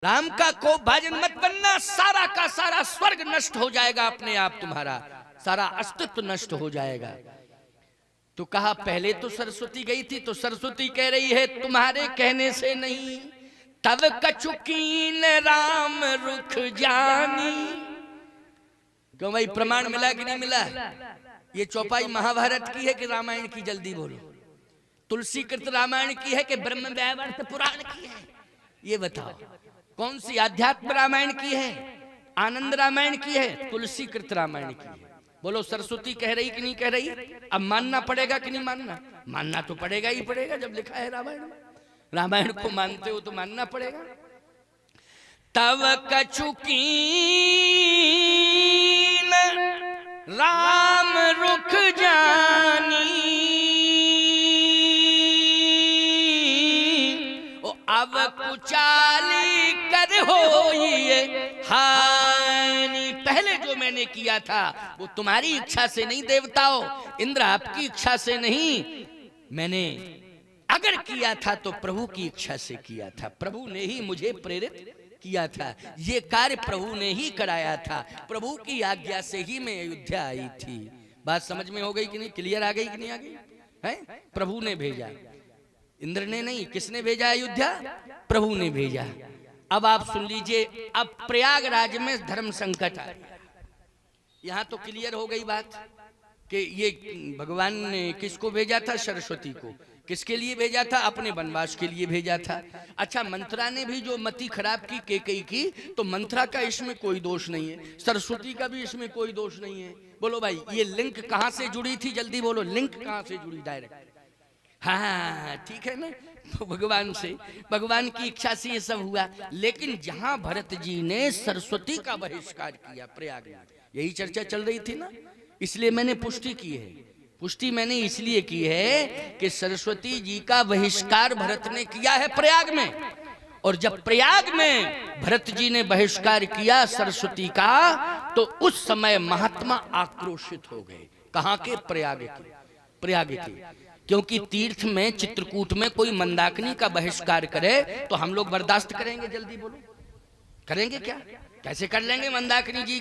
राम का को भाजन मत बनना, सारा का सारा स्वर्ग नष्ट हो जाएगा, अपने आप तुम्हारा सारा अस्तित्व नष्ट हो जाएगा। तो कहा पहले तो सरस्वती गई थी, तो सरस्वती कह रही है तुम्हारे कहने से नहीं, तब कछुकीन राम रुख जानी। क्यों भाई, प्रमाण मिला कि नहीं मिला? ये चौपाई महाभारत की है कि रामायण की? जल्दी बोलो। तुलसी कृत रामायण की है कि ब्रह्म वैवर्त पुराण की है? ये बताओ कौन सी? आध्यात्म रामायण की है, आनंद रामायण की है, तुलसी कृत रामायण की है? बोलो सरस्वती कह रही कि नहीं कह रही? अब मानना पड़ेगा कि नहीं मानना? मानना तो पड़ेगा ही पड़ेगा, जब लिखा है रामायण में। रामायण को मानते हो तो मानना पड़ेगा। तब कछुकीन राम रुख जानी, ओ अब कुचाली कर होइए हानि। पहले जो मैंने किया था वो तुम्हारी इच्छा से नहीं देवताओं, इंद्र आपकी इच्छा से नहीं, मैंने अगर किया था तो प्रभु की इच्छा से किया था, प्रभु ने ही मुझे प्रेरित किया था, ये कार्य प्रभु ने ही कराया था, प्रभु की आज्ञा से ही मैं अयोध्या आई थी। बात समझ में हो गई कि नहीं? क्लियर आ गई कि नहीं आ गई? है प्रभु ने भेजा, इंद्र ने नहीं। किसने भेजा अयोध्या? प्रभु ने भेजा। अब आप सुन लीजिए, अब प्रयागराज में धर्म संकट आ गया। यहां तो क्लियर हो गई बात कि ये भगवान ने किसको भेजा था? सरस्वती को। किसके लिए भेजा था? अपने वनवास के लिए भेजा था। अच्छा, मंत्रा ने भी जो मति खराब की केकई की, तो मंत्रा का इसमें कोई दोष नहीं है, सरस्वती का भी इसमें कोई दोष नहीं है। बोलो भाई, ये लिंक कहां से जुड़ी थी? जल्दी बोलो, लिंक कहां से जुड़ी? डायरेक्ट। हाँ ठीक है ना, तो भगवान से, भगवान की इच्छा से ये सब हुआ। लेकिन जहां भरत जी ने सरस्वती का बहिष्कार किया प्रयाग में, यही चर्चा चल रही थी ना, इसलिए मैंने पुष्टि की है। पुष्टि मैंने इसलिए की है कि सरस्वती जी का बहिष्कार भरत ने किया है प्रयाग में, और जब प्रयाग में भरत जी ने बहिष्कार किया सरस्वती का, तो उस समय महात्मा आक्रोशित हो गए। कहां के? प्रयाग के। प्रयाग के, क्योंकि तीर्थ में, चित्रकूट में कोई मंदाकिनी का बहिष्कार करे तो हम लोग बर्दाश्त करेंगे? जल्दी बोलो, करेंगे क्या? कैसे कर लेंगे? मंदाकिनी जी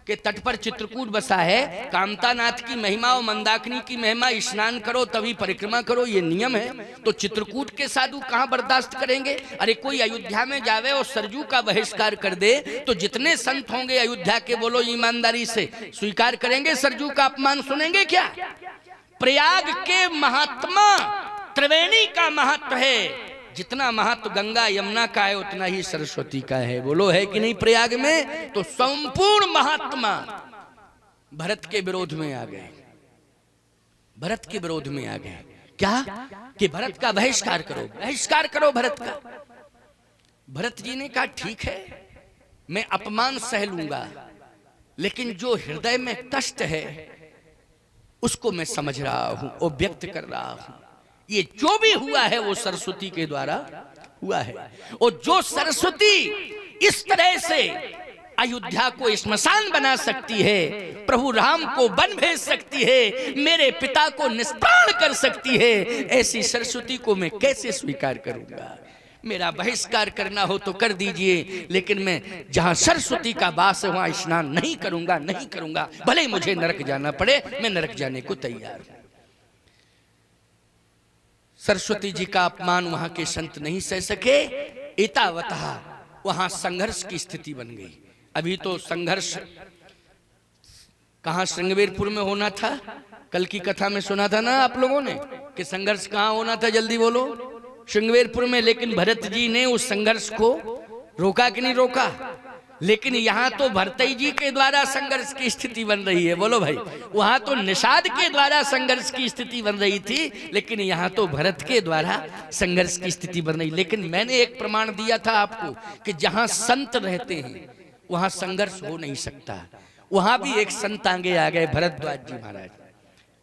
के तट पर चित्रकूट बसा है, कामतानाथ की महिमा और मंदाकिनी की महिमा, स्नान करो तभी परिक्रमा करो, ये नियम है। तो चित्रकूट के साधु कहां बर्दाश्त करेंगे? अरे कोई अयोध्या में जावे और सरजू का बहिष्कार कर दे तो जितने संत होंगे अयोध्या के, बोलो ईमानदारी से, स्वीकार करेंगे? सरजू का अपमान सुनेंगे क्या? प्रयाग के महात्मा, त्रिवेणी का महत्व है, जितना महत्व गंगा यमुना का है उतना ही सरस्वती का है। बोलो है कि नहीं? प्रयाग में तो संपूर्ण महात्मा भरत के विरोध में आ गए, भरत के विरोध में आ गए। क्या? कि भरत का बहिष्कार करो, बहिष्कार करो भरत का। भरत जी ने कहा ठीक है, मैं अपमान सह लूंगा, लेकिन जो हृदय में कष्ट है उसको मैं समझ रहा हूं और व्यक्त कर रहा हूं। ये जो भी हुआ है वो सरस्वती के द्वारा हुआ है, और जो सरस्वती इस तरह से अयोध्या को स्मशान बना सकती है, प्रभु राम को वन भेज सकती है, मेरे पिता को निष्प्राण कर सकती है, ऐसी सरस्वती को मैं कैसे स्वीकार करूंगा? मेरा बहिष्कार करना हो तो कर दीजिए, लेकिन मैं जहां सरस्वती का वास है वहां स्नान नहीं करूंगा, नहीं करूंगा, भले ही मुझे नरक जाना पड़े, मैं नरक जाने को तैयार हूं। सरस्वती जी का अपमान वहां के संत नहीं सह सके, एतावतः वहां संघर्ष की स्थिति बन गई। अभी तो संघर्ष कहां? श्रृंगवेरपुर में होना था। कल की कथा में सुना था ना आप लोगों ने कि संघर्ष कहां होना था? जल्दी बोलो, श्रृंगवेरपुर में। लेकिन भरत जी ने उस संघर्ष को रोका कि नहीं रोका? लेकिन यहाँ तो भरतई जी के द्वारा संघर्ष की स्थिति बन रही है। बोलो भाई, वहां तो निषाद के द्वारा संघर्ष की स्थिति बन रही थी, लेकिन यहाँ तो भरत के द्वारा संघर्ष की स्थिति बन रही। लेकिन मैंने एक प्रमाण दिया था आपको कि जहां संत रहते हैं वहां संघर्ष हो नहीं सकता। वहां भी एक संत आगे आ गए, भरद्वाज जी महाराज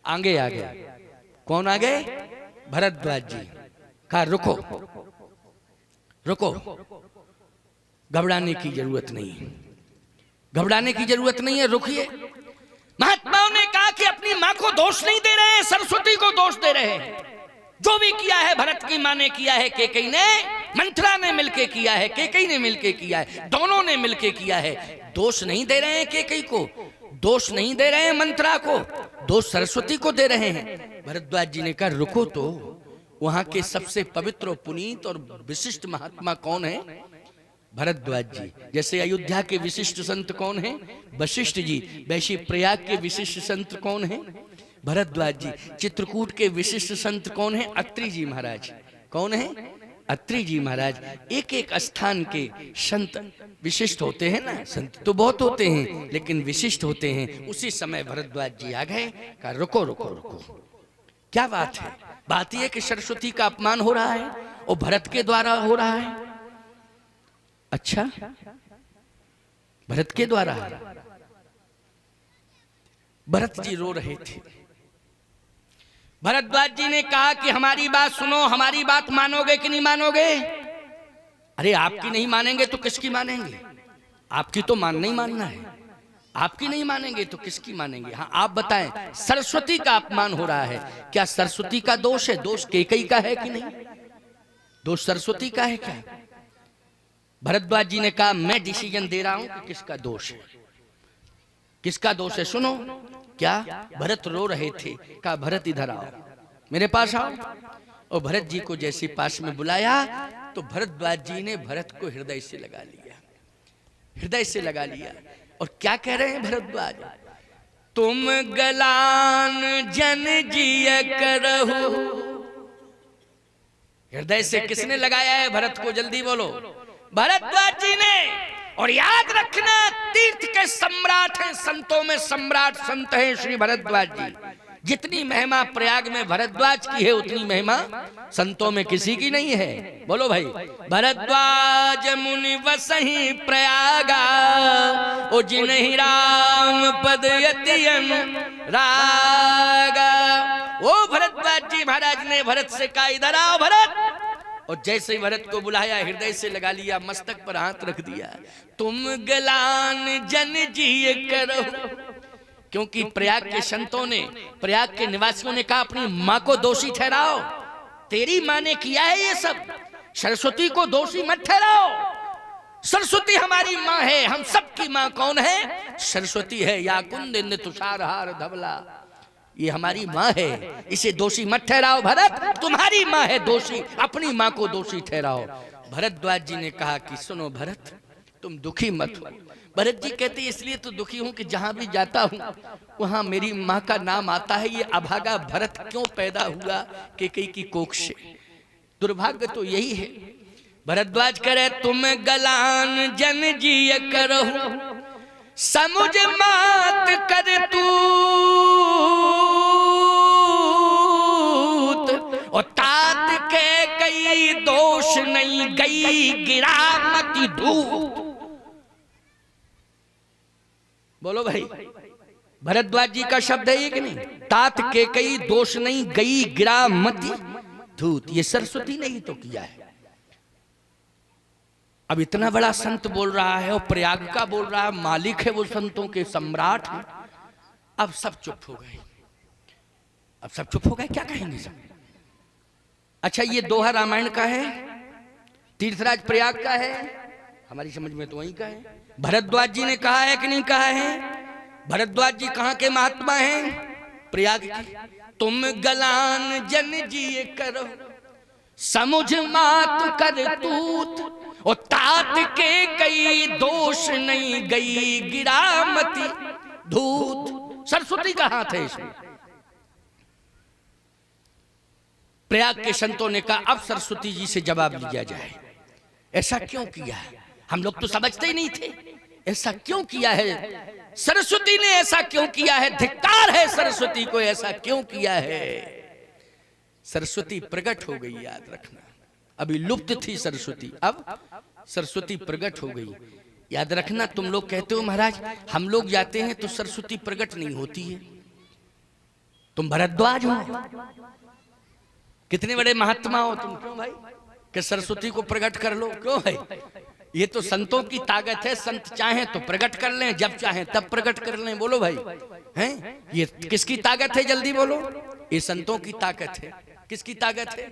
आगे आ गए। कौन आ गए? भरद्वाज जी। कहा रुको, रुको, घबराने की जरूरत नहीं है, घबराने की जरूरत नहीं है, रुकिए। महात्माओं ने कहा कि अपनी मां को दोष नहीं दे रहे हैं, सरस्वती को दोष दे रहे हैं। जो भी किया है भरत की मां ने किया है, केकई ने मंथरा ने मिलके किया है, कैकेयी ने मिलके किया है, दोनों ने मिलके किया है। दोष नहीं दे रहे हैं कैकेयी को, दोष नहीं दे रहे हैं मंथरा को, दोष सरस्वती को दे रहे हैं। भरद्वाज जी ने कहा रुको तो, वहां के सबसे पवित्र और पुनीत और विशिष्ट महात्मा कौन है? भरद्वाज जी। जैसे अयोध्या के विशिष्ट संत कौन हैं? वशिष्ठ जी। वैसे प्रयाग के विशिष्ट संत कौन हैं? भरद्वाज जी। चित्रकूट के विशिष्ट संत कौन हैं? अत्रि जी महाराज। कौन है? अत्रि जी महाराज। एक एक स्थान के संत विशिष्ट होते हैं ना, संत तो बहुत होते हैं लेकिन विशिष्ट होते हैं। उसी समय भरद्वाज जी आ गए, कहा रुको रुको रुको, क्या बात है? बात यह कि सरस्वती का अपमान हो रहा है और भरत के द्वारा हो रहा है। अच्छा, भरत के द्वारा? भरत जी रो रहे थे। भरद्वाज जी ने कहा कि हमारी बात सुनो, हमारी बात मानोगे कि नहीं मानोगे? अरे आपकी नहीं मानेंगे तो किसकी मानेंगे? आपकी तो मानना ही मानना है, आपकी नहीं मानेंगे तो किसकी मानेंगे? हाँ आप बताएं, सरस्वती का अपमान हो रहा है, क्या सरस्वती का दोष है? दोष कैकेयी का है कि नहीं? दोष सरस्वती का है क्या? भरद्वाज जी ने कहा मैं डिसीजन दे रहा हूं कि किसका दोष है। किसका दोष है सुनो। क्या? भरत रो रहे थे, कहा भरत इधर आओ, मेरे पास आओ। और भरत जी को जैसे पास में बुलाया तो भरद्वाज जी ने भरत को हृदय से लगा लिया, हृदय से लगा लिया। और क्या कह रहे हैं भरद्वाज? तुम गलान जन जिय करहु। हृदय से किसने लगाया है भरत को? जल्दी बोलो। भरद्वाज जी ने। और याद रखना, तीर्थ के सम्राट हैं, संतों में सम्राट संत हैं श्री भरद्वाज जी। जितनी महिमा प्रयाग में भरद्वाज की है उतनी महिमा संतों में किसी की नहीं है। बोलो भाई। भरद्वाज मुनि वसहि प्रयागा, ओ जिन्हि राम पद यति अनुरागा। ओ भरद्वाज जी महाराज ने भरत से कहा इधर आओ भरत। और जैसे ही भरत को बुलाया हृदय से लगा लिया, मस्तक पर हाथ रख दिया। तुम गलान जन जिय करो। क्योंकि प्रयाग के संतों ने, प्रयाग के निवासियों ने कहा अपनी माँ को दोषी ठहराओ, तेरी माँ ने किया है ये सब, सरस्वती को दोषी मत ठहराओ। सरस्वती हमारी माँ है, हम सबकी माँ कौन है? सरस्वती है। या कुंद तुषार हार धवला, ये हमारी माँ है, इसे दोषी मत ठहराओ। भरत तुम्हारी माँ है दोषी, अपनी माँ को दोषी ठहराओ। भरद्वाज जी ने कहा कि सुनो भरत, तुम दुखी मत हो। भरत जी कहते इसलिए तो दुखी हूं कि जहां भी जाता हूं वहां मेरी माँ का नाम आता है। ये अभागा भरत क्यों पैदा हुआ? कैकेयी की कोख से। दुर्भाग्य तो यही है। भरद्वाज करे तुम गलान जन जिय करहु, समुझ मात कर तूत। और तात के कई दोष नहीं गई गिरा मति धूत। बोलो भाई। भरद्वाज जी का शब्द है ये कि नहीं? तात के कई दोष नहीं गई गिरा मति धूत। ये सरस्वती ने ही तो किया है। अब इतना बड़ा संत बोल रहा है और प्रयाग का बोल रहा है, मालिक है वो, संतों के सम्राट है। अब सब चुप हो गए, अब सब चुप हो गए, क्या कहेंगे सब? अच्छा ये दोहा रामायण का है, तीर्थराज प्रयाग का है, हमारी समझ में तो वही का है। भरद्वाज जी ने कहा है कि नहीं कहा है? भरद्वाज जी कहाँ के महात्मा हैं? प्रयाग के। तुम गलान जन जिय करो, समुझ मात कर तूत। और तात के कई दोष नहीं गई गिरा मति धूत। सरस्वती का हाथ है इसमें। प्रयाग के संतों ने कहा अब सरस्वती जी से जवाब लिया जाए, ऐसा क्यों किया? हम लोग तो समझते ही नहीं थे, ऐसा क्यों किया है? सरस्वती ने ऐसा क्यों किया है? धिक्कार है सरस्वती को, ऐसा क्यों किया है? सरस्वती प्रकट हो गई, याद रखना। अभी लुप्त थी सरस्वती, अब सरस्वती प्रकट हो गई। याद रखना, तुम लोग कहते हो महाराज हम लोग जाते हैं तो सरस्वती प्रकट नहीं होती है। तुम भरद्वाज हो, कितने बड़े महात्मा हो तुम, क्यों भाई कि सरस्वती को प्रकट कर लो? क्यों भाई? ये तो संतों की ताकत है, संत चाहें तो प्रकट कर लें, जब चाहें तब प्रकट कर लें। बोलो भाई, हैं? ये किसकी ताकत है? जल्दी बोलो। ये संतों की ताकत है। किसकी ताकत है?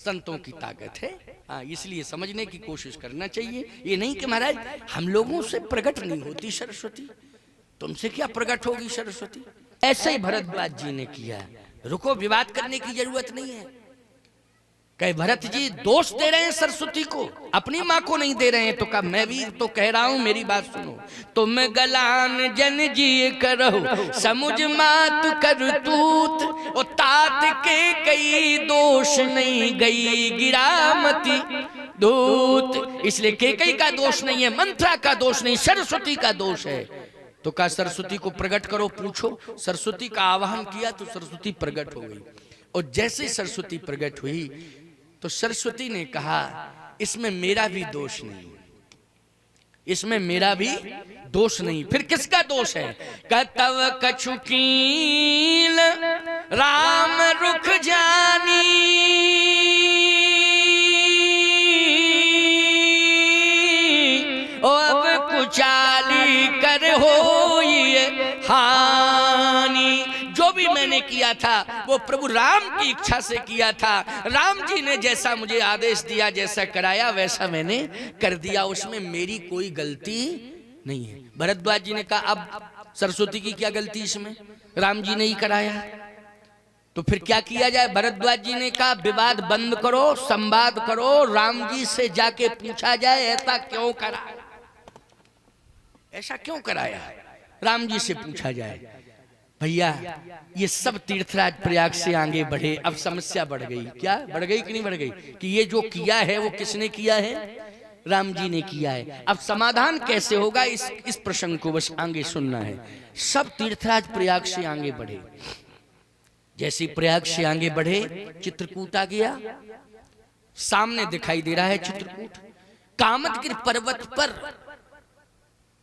संतों की ताकत है। हाँ, इसलिए समझने की कोशिश करना चाहिए। ये नहीं कि महाराज हम लोगों से प्रकट नहीं होती सरस्वती, तुमसे क्या प्रकट होगी सरस्वती। ऐसे ही भरद्वाज जी ने किया। रुको, विवाद करने की जरूरत नहीं है। कहे भरत जी दोष दे रहे हैं सरस्वती को, अपनी माँ को नहीं दे रहे हैं। तो कहा मैं भी तो कह रहा हूं, मेरी बात सुनो। तुम गलान जन जी करो समुझ मात कर तूत, ओ तात के कई दोष नहीं गई गिरामती दूत। इसलिए केकई का दोष नहीं है, मंत्रा का दोष नहीं, सरस्वती का दोष है। तो कहा सरस्वती को प्रकट करो, पूछो। सरस्वती का आवाहन किया तो सरस्वती प्रकट हो गई। और जैसे सरस्वती प्रकट हुई तो सरस्वती ने कहा इसमें मेरा भी दोष नहीं, इसमें मेरा भी दोष नहीं। फिर किसका दोष है? कतव कछुकील राम रुख जानी, ओ अब कुचाली कर हो ये हानि। जो भी मैंने किया था वो प्रभु राम की इच्छा से किया था। राम जी ने जैसा मुझे आदेश दिया, जैसा कराया वैसा मैंने कर दिया, उसमें मेरी कोई गलती नहीं है। भरद्वाज जी ने कहा अब सरस्वती की क्या गलती इसमें, राम जी ने ही कराया, तो फिर क्या किया जाए। भरद्वाज जी ने कहा विवाद बंद करो, संवाद करो, राम जी से जाके पूछा जाए ऐसा क्यों करा, ऐसा क्यों कराया, राम जी से पूछा जाए। भैया ये सब तीर्थराज प्रयाग से आगे बढ़े, अब समस्या बढ़ गई। क्या बढ़ गई कि नहीं बढ़ गई? कि ये जो किया है वो किसने किया है? राम जी ने किया है। अब समाधान कैसे होगा, इस प्रसंग को बस आगे सुनना है। सब तीर्थराज प्रयाग से आगे बढ़े। जैसे प्रयाग से आगे बढ़े चित्रकूट आ गया, सामने दिखाई दे रहा है चित्रकूट। कामदगिरि पर्वत पर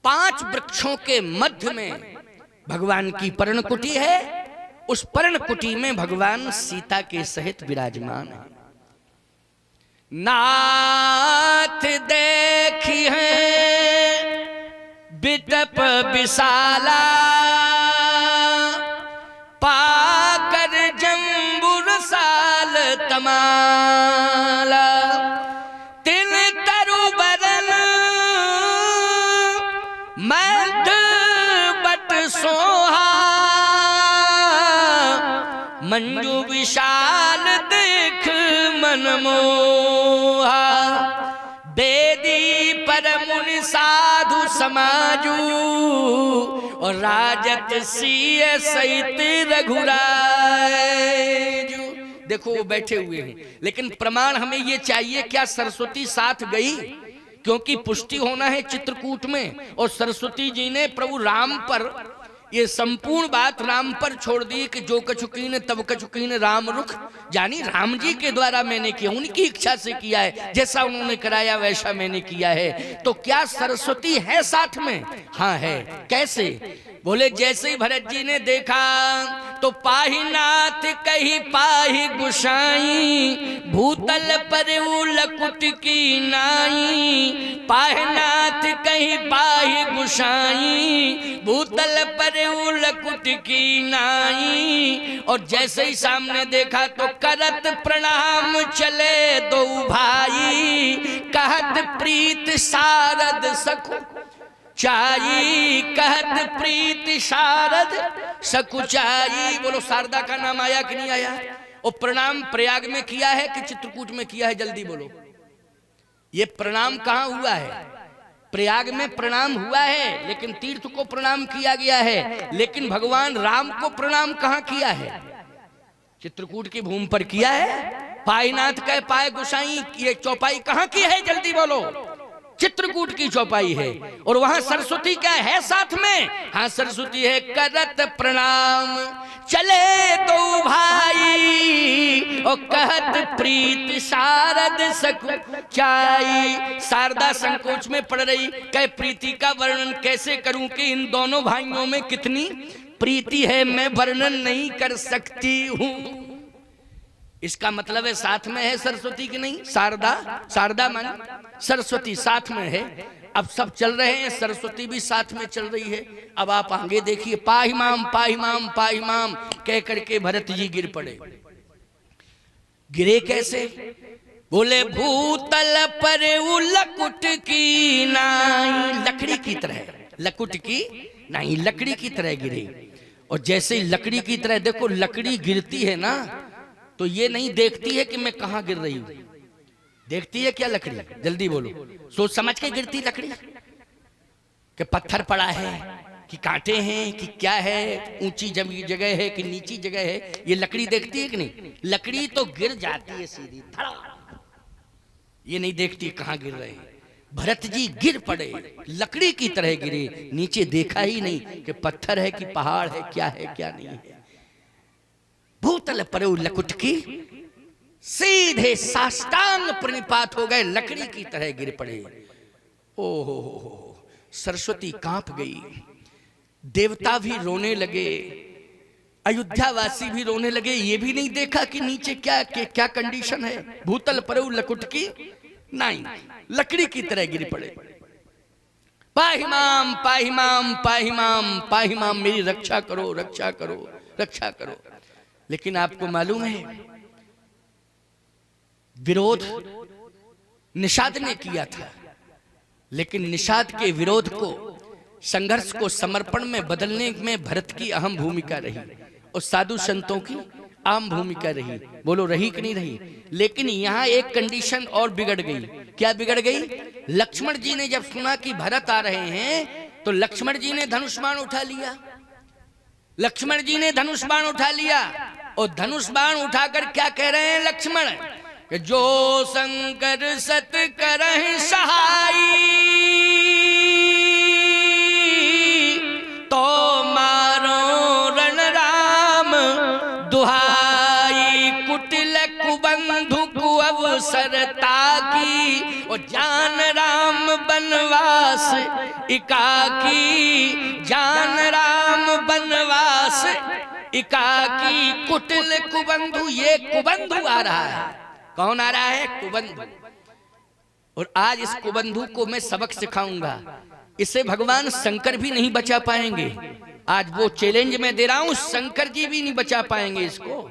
5 वृक्षों के मध्य में भगवान की पर्णकुटी है। उस पर्णकुटी में भगवान सीता के सहित विराजमान है। नाथ देखी है बिटप विशाला, पाकर जंबुर साल तमाला, तिल तरु बरन मध्य बट सोहा, मंजू विशाल देख मन मोहा, बेदी पर मुनि साधु समाजू, और राजत सीय सहित रघुराय। देखो वो बैठे हुए हैं, लेकिन प्रमाण हमें ये चाहिए क्या सरस्वती साथ गई? क्योंकि पुष्टि होना है चित्रकूट में, और सरस्वती जी ने प्रभु राम पर ये संपूर्ण बात राम पर छोड़ दी कि जो कछुकीन तब कछुकीन राम रुख जानी। राम जी के द्वारा मैंने किया, उनकी इच्छा से किया है, जैसा उन्होंने कराया वैसा मैंने किया है। तो क्या सरस्वती है साथ में? हाँ है। कैसे? बोले जैसे ही भरत जी ने देखा तो पाही नाथ कही पाही गुसाई, भूतल पर लकुट की नाई, पाही नाथ कही पाही गुसाई, भूतल पर लकुट की नाई। और जैसे ही सामने देखा तो करत प्रणाम चले दो भाई, कहत प्रीत शारद सखु चाई, कहत प्रीति शारद सकुचाई। बोलो शारदा का नाम आया कि नहीं आया? और प्रणाम प्रयाग में किया है कि चित्रकूट में किया है? जल्दी बोलो। ये प्रणाम कहाँ हुआ है? प्रयाग में प्रणाम हुआ है, लेकिन तीर्थ को प्रणाम किया गया है। लेकिन भगवान राम को प्रणाम कहाँ किया है? चित्रकूट की भूमि पर किया है। पाईनाथ का पाए गुसाई, ये चौपाई कहाँ की है? जल्दी बोलो। चित्रकूट की चौपाई है। और वहां सरस्वती क्या है साथ में? हाँ सरस्वती है। करत प्रणाम चले दो भाई, और कहत प्रीत शारद सकुचाई। शारदा संकोच में पड़ रही, कह प्रीति का वर्णन कैसे करूं कि इन दोनों भाइयों में कितनी प्रीति है, मैं वर्णन नहीं कर सकती हूं। इसका मतलब है साथ में है सरस्वती की नहीं? शारदा, शारदा मान सरस्वती साथ में है। अब सब चल रहे हैं, सरस्वती भी साथ में चल रही है। अब आप आगे देखिए, पाहिमाम पाहिमाम पाहिमाम कह करके भरत जी गिर पड़े। गिरे कैसे? बोले भूतल पर लकुट की नाई, लकड़ी की तरह, लकुट की नहीं, लकड़ी की तरह गिरे। और जैसे ही लकड़ी की तरह, देखो लकड़ी गिरती है ना तो ये नहीं देखती है कि मैं कहां गिर रही हूं, देखती है क्या लकड़ी? जल्दी बोलो, सोच समझ के गिरती लकड़ी, कि पत्थर पड़ा है कि कांटे हैं कि क्या है, ऊंची जगह है कि नीची जगह है, ये लकड़ी देखती है कि नहीं? लकड़ी तो गिर जाती है सीधी धड़ा, ये नहीं देखती कहां गिर रहे हैं। भरत जी गिर पड़े, लकड़ी की तरह गिरे, नीचे देखा ही नहीं कि पत्थर है कि पहाड़ है, क्या है क्या नहीं है। भूतल पर लकुट की, सीधे साष्टांग प्रणिपात हो गए, लकड़ी की तरह गिर पड़े। ओहो, सरस्वती कांप गई, देवता भी रोने लगे, अयोध्यावासी भी रोने लगे। ये भी नहीं देखा कि नीचे क्या कंडीशन है। भूतल पर लकुट की नहीं, लकड़ी की तरह गिर पड़े। पाहिमाम पाहिमाम पाहिमाम पाहिमाम, मेरी रक्षा करो रक्षा करो रक्षा करो। लेकिन आपको मालूम है विरोध निषाद ने किया था, लेकिन निषाद के विरोध को, संघर्ष को समर्पण में बदलने में भरत की अहम भूमिका रही और साधु संतों की आम भूमिका रही। बोलो रही कि नहीं रही? लेकिन यहां एक कंडीशन और बिगड़ गई। क्या बिगड़ गई? लक्ष्मण जी ने जब सुना कि भरत आ रहे हैं तो लक्ष्मण जी ने धनुष बाण उठा लिया। लक्ष्मण जी ने धनुष बाण उठा लिया और धनुष बाण उठाकर क्या कह रहे हैं लक्ष्मण? कि जो शंकर सत करहि सहाई, तो मारो रण राम दुहाई। कुटिल कुबंधु कु अवसर ताकी, और जान राम बनवास एकाकी, जान राम बनवास एकाकी। कुटिल कुबंधु, ये कुबंधु आ रहा है। कौन आ रहा है? कुबंधु। और आज इस कुबंधु को मैं सबक सिखाऊंगा। इसे भगवान शंकर भी नहीं बचा पाएंगे। आज वो चैलेंज मैं दे रहा हूं, शंकर जी भी नहीं बचा पाएंगे इसको।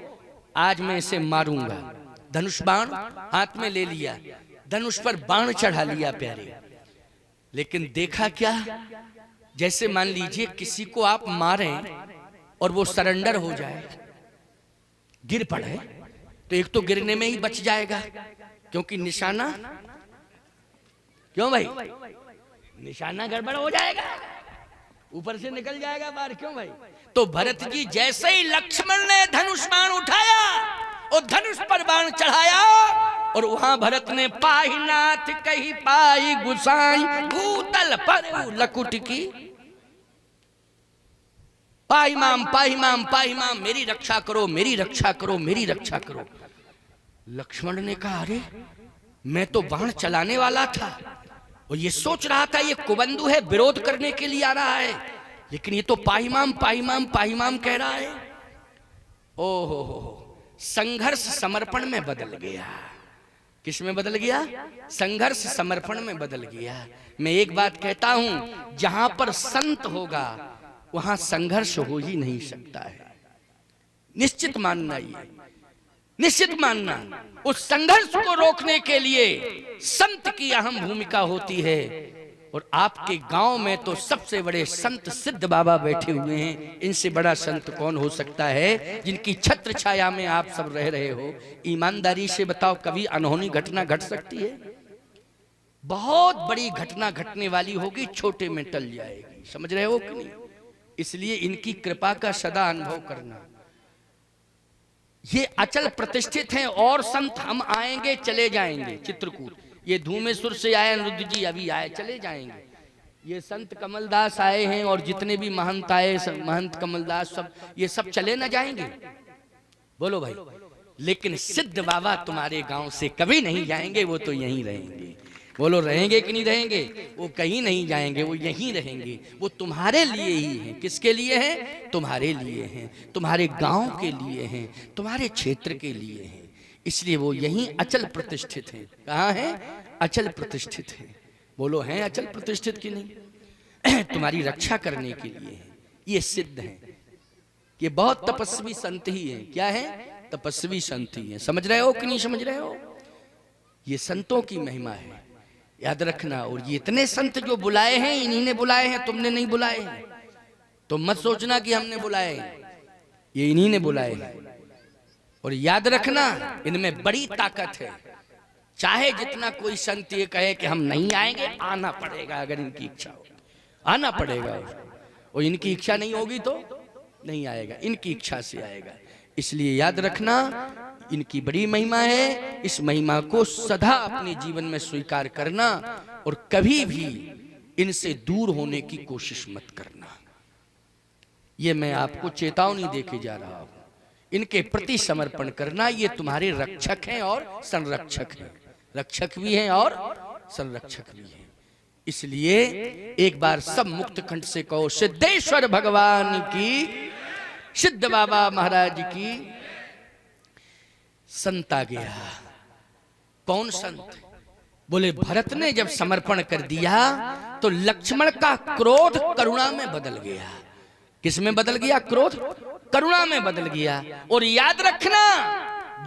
आज मैं इसे मारूंगा। धनुष बाण हाथ में ले लिया, धनुष पर बाण चढ़ा लिया प्यारे। लेकिन देखा क्या? जैसे मान लीजिए किसी को आप मारें और वो सरेंडर हो जाए, गिर पड़े, तो एक तो गिरने में ही बच जाएगा क्योंकि निशाना, क्यों भाई? निशाना गड़बड़ हो जाएगा, ऊपर से निकल जाएगा बाहर, क्यों भाई? तो भरत जी जैसे ही लक्ष्मण ने धनुष बाण उठाया और धनुष पर बाण चढ़ाया, और वहां भरत ने पाहि नाथ कही पाई गुसाई, भूतल पर लकुट की। पाहिमाम पाहिमाम पाहिमाम, मेरी रक्षा करो मेरी रक्षा करो मेरी रक्षा करो। लक्ष्मण ने कहा अरे मैं तो बाण चलाने वाला था और ये सोच रहा था ये कुबंधु है, विरोध करने के लिए आ रहा है, लेकिन ये तो पाहिमाम पाहिमाम पाहिमाम कह रहा है। ओहो, संघर्ष समर्पण में बदल गया। किस में बदल गया? संघर्ष समर्पण में बदल गया। मैं एक बात कहता हूं, जहां पर संत होगा वहां संघर्ष हो ही नहीं सकता है। निश्चित मानना, ये निश्चित मानना। उस संघर्ष को रोकने के लिए संत की अहम भूमिका होती है। और आपके गांव में तो सबसे बड़े संत सिद्ध बाबा बैठे हुए हैं। इनसे बड़ा संत कौन हो सकता है, जिनकी छत्र छाया में आप सब रह रहे हो। ईमानदारी से बताओ, कभी अनहोनी घटना घट सकती है? बहुत बड़ी घटना घटने वाली होगी, छोटे में टल जाएगी। समझ रहे हो कि नहीं? इसलिए इनकी कृपा का सदा अनुभव करना। ये अचल प्रतिष्ठित हैं और संत हम आएंगे चले जाएंगे। चित्रकूट ये धूमेश्वर से आए, अनिरुद्ध जी अभी आए, चले जाएंगे। ये संत कमलदास आए हैं और जितने भी महंत आए, महंत कमलदास, सब ये सब चले ना जाएंगे? बोलो भाई। लेकिन सिद्ध बाबा तुम्हारे गांव से कभी नहीं जाएंगे, वो तो यहीं रहेंगे। बोलो रहेंगे कि नहीं रहेंगे? वो कहीं नहीं जाएंगे, वो यहीं रहेंगे। वो तुम्हारे लिए ही हैं। किसके लिए हैं? तुम्हारे लिए हैं, तुम्हारे गांव के लिए हैं, तुम्हारे क्षेत्र के लिए हैं। इसलिए वो यहीं अचल प्रतिष्ठित हैं। कहाँ हैं? अचल प्रतिष्ठित हैं। बोलो हैं अचल प्रतिष्ठित कि नहीं? तुम्हारी रक्षा करने के लिए हैं। ये सिद्ध हैं। ये बहुत तपस्वी संत ही हैं। क्या है? तपस्वी संत ही हैं। समझ रहे हो कि नहीं समझ रहे हो? ये संतों की महिमा है, याद रखना। और ये इतने संत जो बुलाए हैं, इन्हीं ने बुलाए हैं, तुमने नहीं बुलाए हैं। तो मत सोचना कि हमने बुलाए हैं, ये इन्हीं ने बुलाए हैं। और याद रखना, इनमें बड़ी ताकत है। चाहे जितना कोई संत ये कहे कि हम नहीं आएंगे, आना पड़ेगा। अगर इनकी इच्छा हो, आना पड़ेगा। और इनकी इच्छा नहीं होगी तो नहीं आएगा, इनकी इच्छा से आएगा। इसलिए याद रखना, इनकी बड़ी महिमा है। इस महिमा को सदा अपने जीवन में स्वीकार करना और कभी भी इनसे दूर होने की कोशिश मत करना। ये मैं आपको चेतावनी देके जा रहा हूं। इनके प्रति समर्पण करना, ये तुम्हारे रक्षक हैं और संरक्षक हैं। रक्षक भी हैं और संरक्षक भी हैं। इसलिए एक बार सब मुक्त कंठ से कहो, सिद्धेश्वर भगवान की, सिद्ध बाबा महाराज की। संत आ गया। कौन संत? बोले भरत ने जब समर्पण कर दिया तो लक्ष्मण का क्रोध करुणा में बदल गया। किस में बदल गया? क्रोध करुणा में बदल गया। और याद रखना,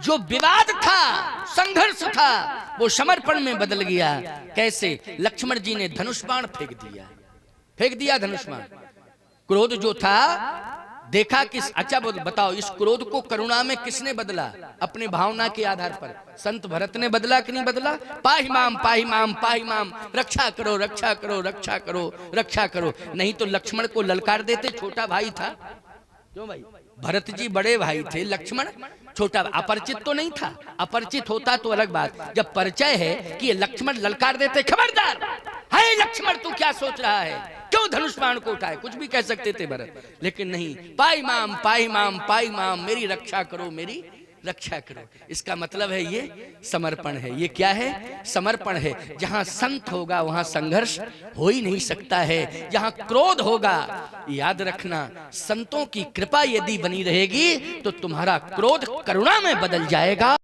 जो विवाद था, संघर्ष था, वो समर्पण में बदल गया। कैसे? लक्ष्मण जी ने धनुष बाण फेंक दिया धनुष बाण। क्रोध जो था देखा किस? अच्छा बताओ, इस क्रोध को करुणा में किसने बदला? अपने भावना के आधार पर संत भरत ने बदला कि नहीं बदला? पाहि माम पाहि माम पाहि माम, रक्षा करो रक्षा करो रक्षा करो रक्षा करो। नहीं तो लक्ष्मण को ललकार देते, छोटा भाई था। क्यों भाई? भरत जी बड़े भाई थे, लक्ष्मण छोटा। अपरिचित तो नहीं था, अपरिचित होता तो अलग बात। जब परिचय है कि ये लक्ष्मण ललकार देते, खबरदार, है लक्ष्मण तू क्या सोच रहा है, क्यों धनुष बाण को उठाए? कुछ भी कह सकते थे भरत, लेकिन नहीं, पाई माम पाई माम पाई माम, मेरी रक्षा करो मेरी रक्षा करो। इसका मतलब है ये समर्पण है। ये क्या है? समर्पण है। जहां संत होगा वहां संघर्ष हो ही नहीं सकता है। जहां क्रोध होगा, याद रखना, संतों की कृपा यदि बनी रहेगी तो तुम्हारा क्रोध करुणा में बदल जाएगा।